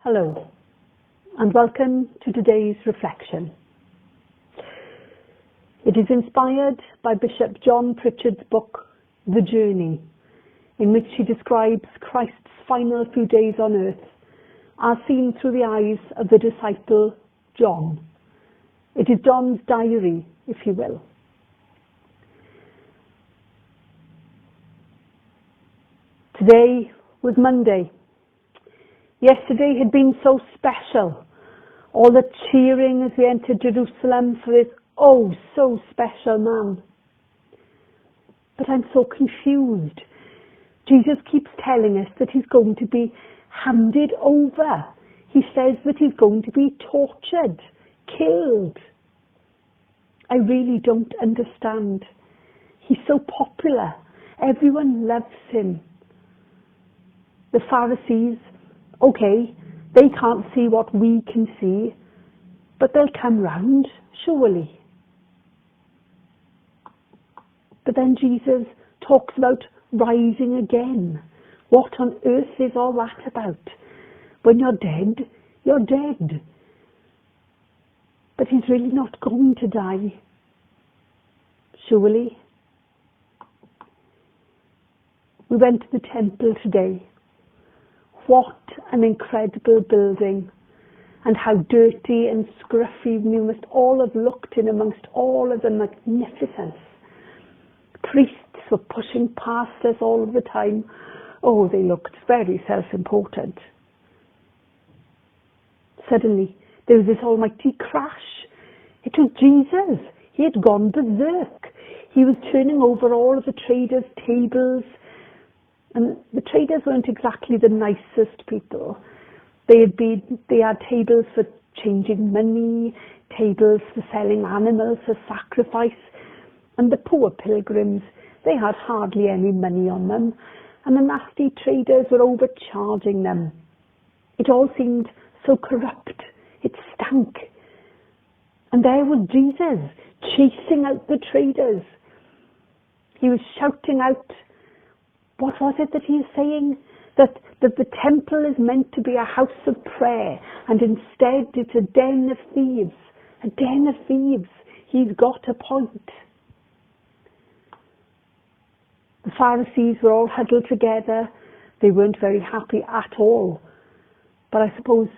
Hello, and welcome to today's reflection. It is inspired by Bishop John Pritchard's book, The Journey, in which he describes Christ's final few days on earth as seen through the eyes of the disciple John. It is John's diary, if you will. Today was Monday. Yesterday had been so special. All the cheering as we entered Jerusalem for this oh so special man. But I'm so confused. Jesus keeps telling us that he's going to be handed over. He says that he's going to be tortured, killed. I really don't understand. He's so popular. Everyone loves him. The Pharisees, okay, they can't see what we can see, but they'll come round, surely. But then Jesus talks about rising again. What on earth is all that about? When you're dead, you're dead. But he's really not going to die, surely. We went to the temple today. What an incredible building, and how dirty and scruffy we must all have looked in amongst all of the magnificence. Priests were pushing past us all of the time. Oh, they looked very self-important. Suddenly, there was this almighty crash. It was Jesus. He had gone berserk. He was turning over all of the traders' tables. And the traders weren't exactly the nicest people. They had tables for changing money, tables for selling animals for sacrifice. And the poor pilgrims, they had hardly any money on them. And the nasty traders were overcharging them. It all seemed so corrupt. It stank. And there was Jesus, chasing out the traders. He was shouting out, what was it that he is saying? That the temple is meant to be a house of prayer, and instead it's a den of thieves. A den of thieves. He's got a point. The Pharisees were all huddled together. They weren't very happy at all. But I suppose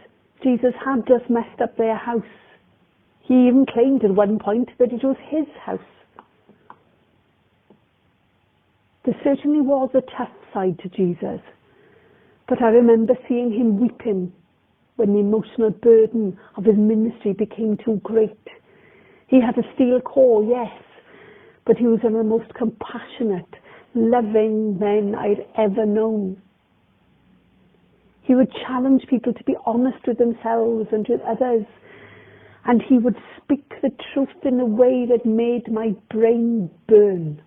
Jesus had just messed up their house. He even claimed at one point that it was his house. There certainly was a tough side to Jesus, but I remember seeing him weeping when the emotional burden of his ministry became too great. He had a steel core, yes, but he was one of the most compassionate, loving men I'd ever known. He would challenge people to be honest with themselves and with others, and he would speak the truth in a way that made my brain burn.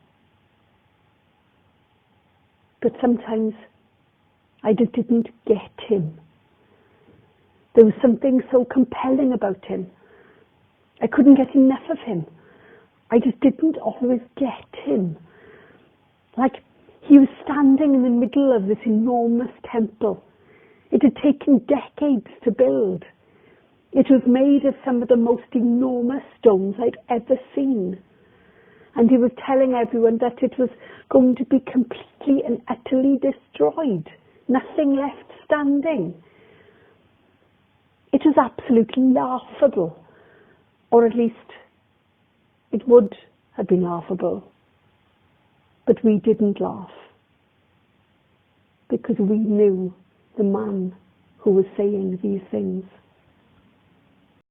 But sometimes I just didn't get him. There was something so compelling about him. I couldn't get enough of him. I just didn't always get him. Like he was standing in the middle of this enormous temple. It had taken decades to build. It was made of some of the most enormous stones I'd ever seen. And he was telling everyone that it was going to be completely and utterly destroyed. Nothing left standing. It was absolutely laughable. Or at least it would have been laughable. But we didn't laugh. Because we knew the man who was saying these things.